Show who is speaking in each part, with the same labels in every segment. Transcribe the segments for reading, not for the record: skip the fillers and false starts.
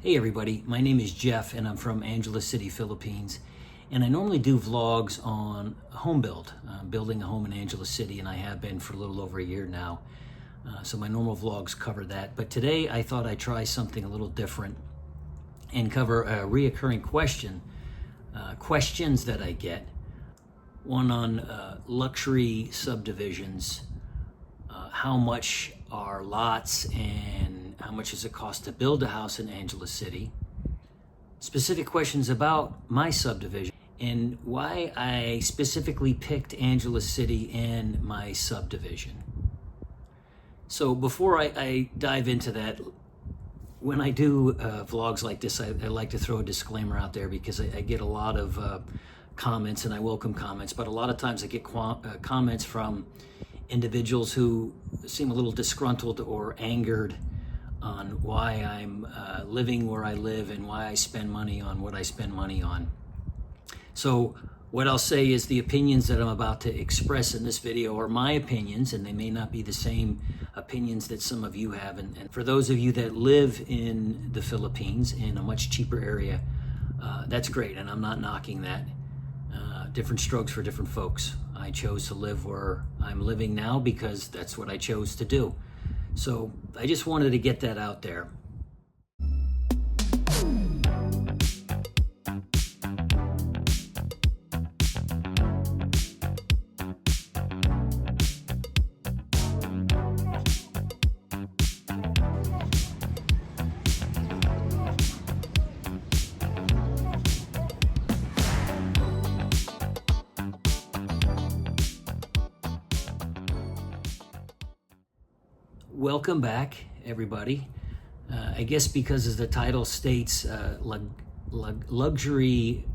Speaker 1: Hey everybody, my name is Jeff and I'm from Angeles City, Philippines. And I normally do vlogs on home build. I'm building a home in Angeles City and I have been for a little over a year now. So my normal vlogs cover that. But today I thought I'd try something a little different and cover a reoccurring questions that I get. One on luxury subdivisions, how much are lots and how much does it cost to build a house in Angeles City? Specific questions about my subdivision and why I specifically picked Angeles City in my subdivision. So before I dive into that, when I do vlogs like this, I like to throw a disclaimer out there because I get a lot of comments, and I welcome comments, but a lot of times I get comments from individuals who seem a little disgruntled or angered on why I'm living where I live and why I spend money on what I spend money on. So what I'll say is the opinions that I'm about to express in this video are my opinions, and they may not be the same opinions that some of you have. And for those of you that live in the Philippines in a much cheaper area, that's great, and I'm not knocking that. Different strokes for different folks. I chose to live where I'm living now because that's what I chose to do. So I just wanted to get that out there. Welcome back, everybody. I guess because as the title states, luxury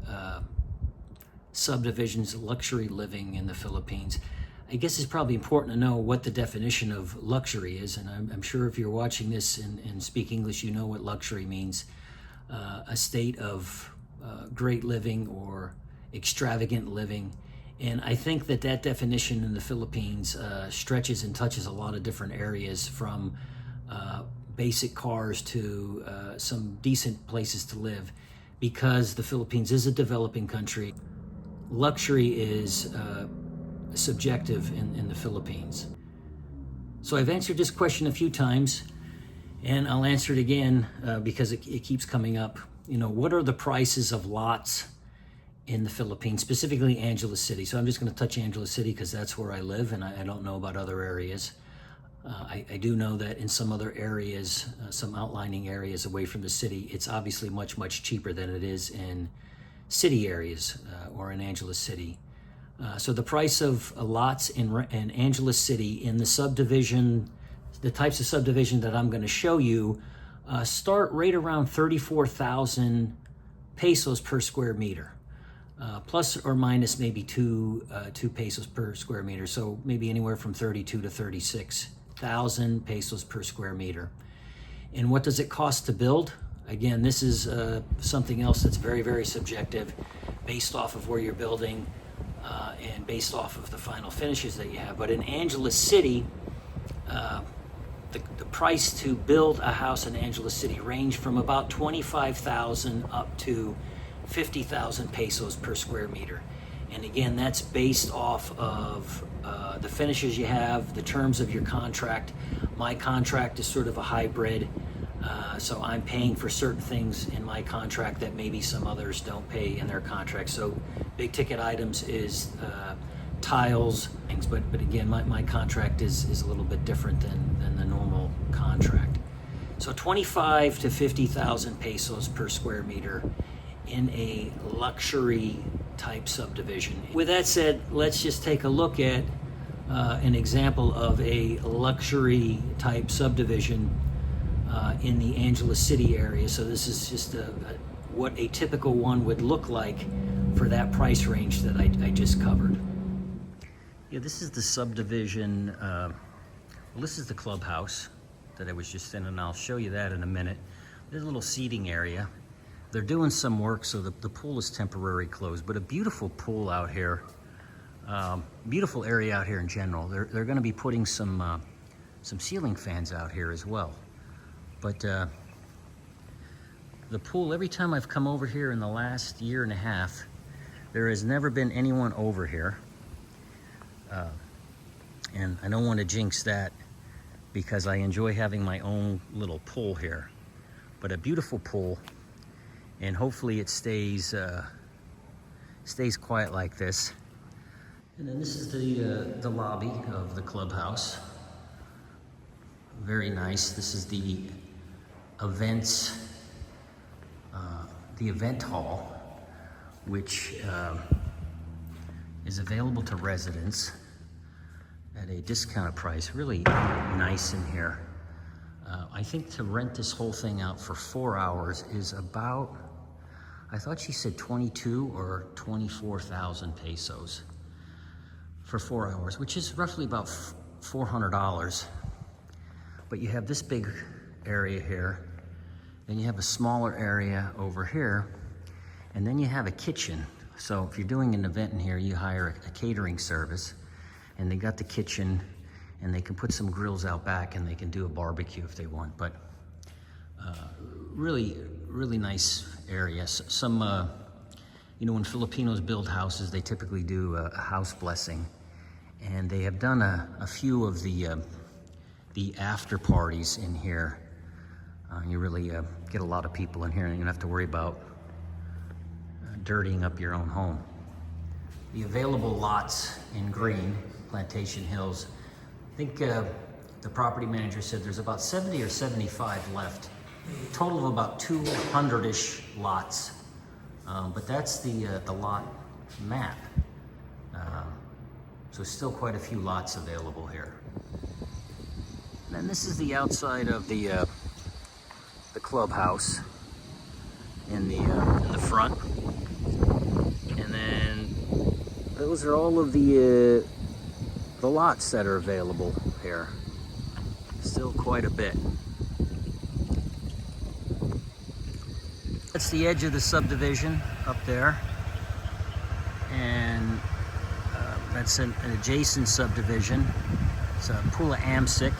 Speaker 1: subdivisions, luxury living in the Philippines, I guess it's probably important to know what the definition of luxury is. And I'm sure if you're watching this and speak English, you know what luxury means. A state of great living or extravagant living. And I think that definition in the Philippines stretches and touches a lot of different areas, from basic cars to some decent places to live. Because the Philippines is a developing country, luxury is subjective in the Philippines. So I've answered this question a few times, and I'll answer it again because it keeps coming up. You know, what are the prices of lots in the Philippines, specifically Angeles City? So I'm just going to touch Angeles City because that's where I live, and I don't know about other areas. I do know that in some other areas, some outlining areas away from the city, it's obviously much, much cheaper than it is in city areas or in Angeles City. So the price of lots in Angeles City in the subdivision, the types of subdivision that I'm going to show you, start right around 34,000 pesos per square meter. Plus or minus maybe two pesos per square meter. So maybe anywhere from 32 to 36,000 pesos per square meter. And what does it cost to build? Again, this is something else that's very, very subjective, based off of where you're building and based off of the final finishes that you have. But in Angeles City, the price to build a house in Angeles City range from about 25,000 up to 50,000 pesos per square meter. And again, that's based off of the finishes you have, the terms of your contract. My contract is sort of a hybrid, so I'm paying for certain things in my contract that maybe some others don't pay in their contract. So big ticket items is tiles, things, but again, my contract is a little bit different than the normal contract. So 25 to 50,000 pesos per square meter in a luxury type subdivision. With that said, let's just take a look at an example of a luxury type subdivision in the Angeles City area. So this is just what a typical one would look like for that price range that I just covered. Yeah, this is the subdivision, well, this is the clubhouse that I was just in, and I'll show you that in a minute. There's a little seating area. They're doing some work, so the pool is temporarily closed, but a beautiful pool out here. Beautiful area out here in general. They're going to be putting some ceiling fans out here as well. But The pool, every time I've come over here in the last year and a half, there has never been anyone over here. And I don't want to jinx that because I enjoy having my own little pool here. But a beautiful pool, and hopefully it stays quiet like this. And then this is the lobby of the clubhouse. Very nice. This is the events, the event hall, which is available to residents at a discounted price. Really nice in here. I think to rent this whole thing out for 4 hours is about, I thought she said 22 or 24,000 pesos for 4 hours, which is roughly about $400. But you have this big area here, then you have a smaller area over here, and then you have a kitchen. So if you're doing an event in here, you hire a catering service, and they got the kitchen, and they can put some grills out back, and they can do a barbecue if they want. But really, really nice area. Some, you know, when Filipinos build houses, they typically do a house blessing, and they have done a few of the after parties in here. You really get a lot of people in here, and you don't have to worry about dirtying up your own home. The available lots in green, Plantation Hills, I think the property manager said there's about 70 or 75 left. Total of about 200-ish lots. But that's the lot map. So still quite a few lots available here. And then this is the outside of the clubhouse in the front. And then those are all of the lots that are available here. Still quite a bit. That's the edge of the subdivision up there, and that's an adjacent subdivision. It's Pula Amsic.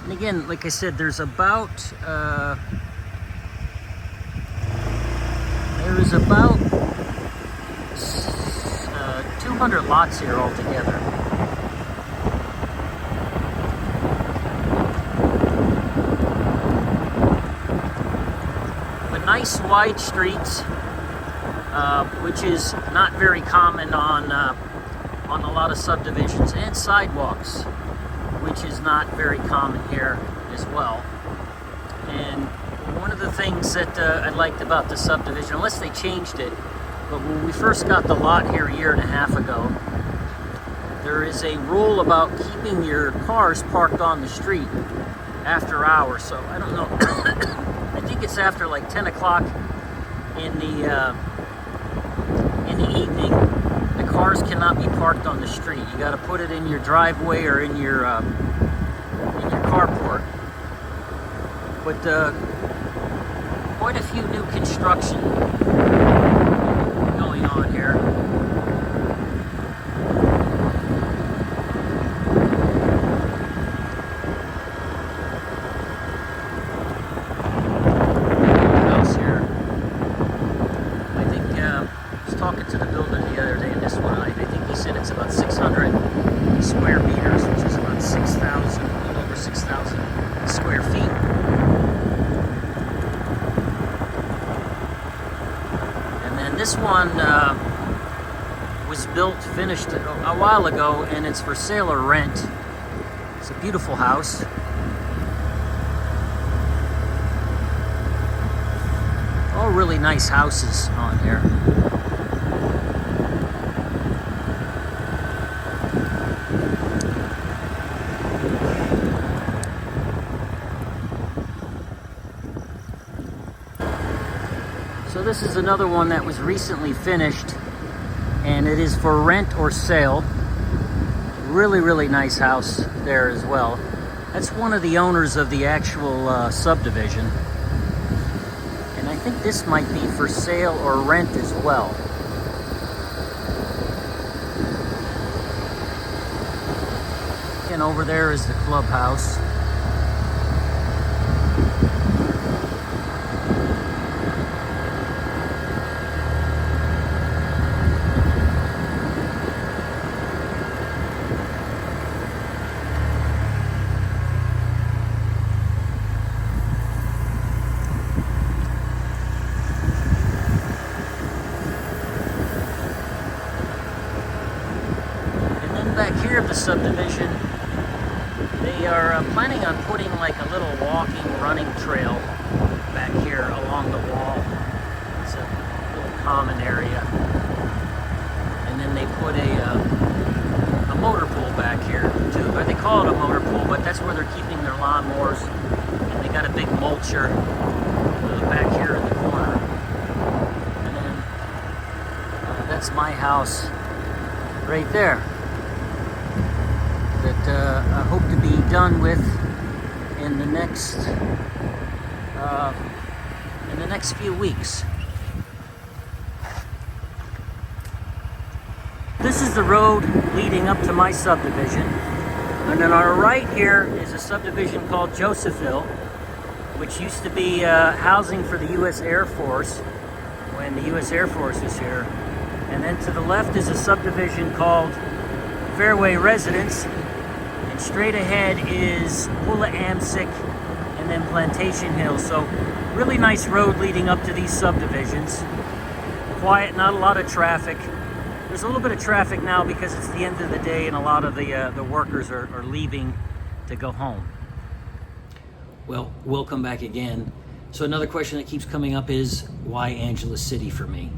Speaker 1: And again, like I said, there's about 200 lots here altogether. But nice wide streets, which is not very common on a lot of subdivisions, and sidewalks, which is not very common here as well. And one of the things that I liked about the subdivision, unless they changed it, but when we first got the lot here a year and a half ago, there is a rule about keeping your cars parked on the street after hours. So I don't know, I think it's after like 10 o'clock in the evening, the cars cannot be parked on the street. You got to put it in your driveway or in your carport. But quite a few new construction going on here. House here. I think I was talking to the builder the other day, and this one, I think he said it's about 600 square meters, which is about 6,000, a little over 6,000 square feet. This one was finished a while ago, and it's for sale or rent. It's a beautiful house. All really nice houses on here. So this is another one that was recently finished, and it is for rent or sale. Really, really nice house there as well. That's one of the owners of the actual subdivision. And I think this might be for sale or rent as well. And over there is the clubhouse. subdivision. They are planning on putting like a little walking, running trail back here along the wall. It's a little common area. And then they put a motor pool back here too. Or they call it a motor pool, but that's where they're keeping their lawnmowers. And they got a big mulcher back here in the corner. And then that's my house right there, that I hope to be done with in the next few weeks. This is the road leading up to my subdivision, and then on our right here is a subdivision called Josephville, which used to be housing for the U.S. Air Force when the U.S. Air Force was here. And then to the left is a subdivision called Fairway Residence. And straight ahead is Pulaamsik and then Plantation Hill. So really nice road leading up to these subdivisions. Quiet, not a lot of traffic. There's a little bit of traffic now because it's the end of the day and a lot of the workers are leaving to go home. Well, welcome back again. So another question that keeps coming up is, why Angeles City for me?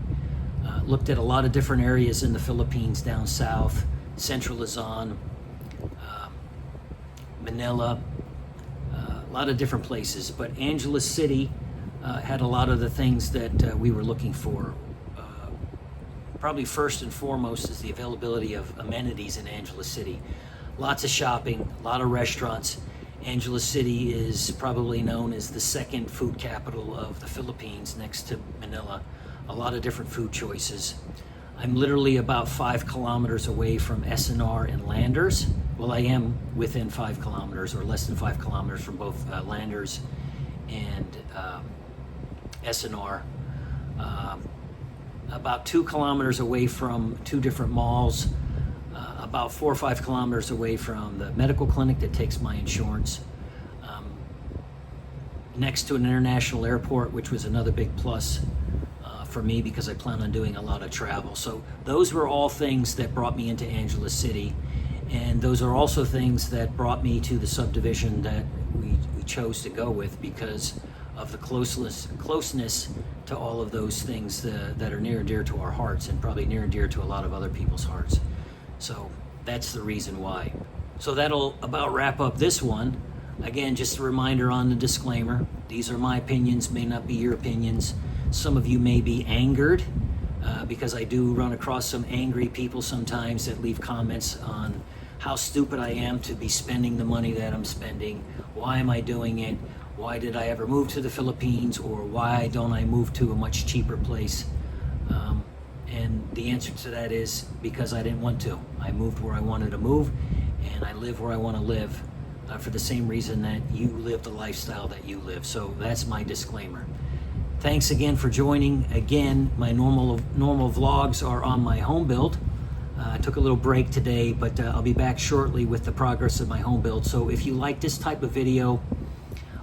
Speaker 1: Looked at a lot of different areas in the Philippines, down south, Central Luzon, Manila, a lot of different places. But Angeles City had a lot of the things that we were looking for. Probably first and foremost is the availability of amenities in Angeles City. Lots of shopping, a lot of restaurants. Angeles City is probably known as the second food capital of the Philippines, next to Manila. A lot of different food choices. I'm literally about 5 kilometers away from SNR and Landers. Well, I am within 5 kilometers or less than 5 kilometers from both Landers and SNR. About 2 kilometers away from 2 different malls. About 4 or 5 kilometers away from the medical clinic that takes my insurance. Next to an international airport, which was another big plus for me because I plan on doing a lot of travel. So those were all things that brought me into Angeles City, and those are also things that brought me to the subdivision that we chose to go with because of the closeness to all of those things that are near and dear to our hearts, and probably near and dear to a lot of other people's hearts. So that's the reason why. So that'll about wrap up this one. Again, just a reminder on the disclaimer. These are my opinions, may not be your opinions. Some of you may be angered because I do run across some angry people sometimes that leave comments on how stupid I am to be spending the money that I'm spending. Why am I doing it? Why did I ever move to the Philippines? Or why don't I move to a much cheaper place? And the answer to that is because I didn't want to. I moved where I wanted to move, and I live where I want to live for the same reason that you live the lifestyle that you live. So that's my disclaimer. Thanks again for joining. Again, my normal vlogs are on my home build. I took a little break today, but I'll be back shortly with the progress of my home build. So if you like this type of video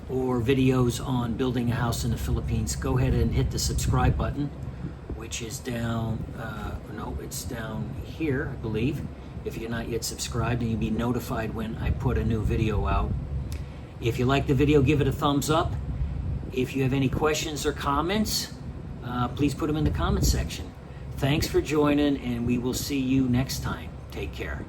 Speaker 1: or videos on building a house in the Philippines, go ahead and hit the subscribe button, which is down, it's down here, I believe. If you're not yet subscribed, and you'll be notified when I put a new video out. If you like the video, give it a thumbs up. If you have any questions or comments, please put them in the comment section. Thanks for joining, and we will see you next time. Take care.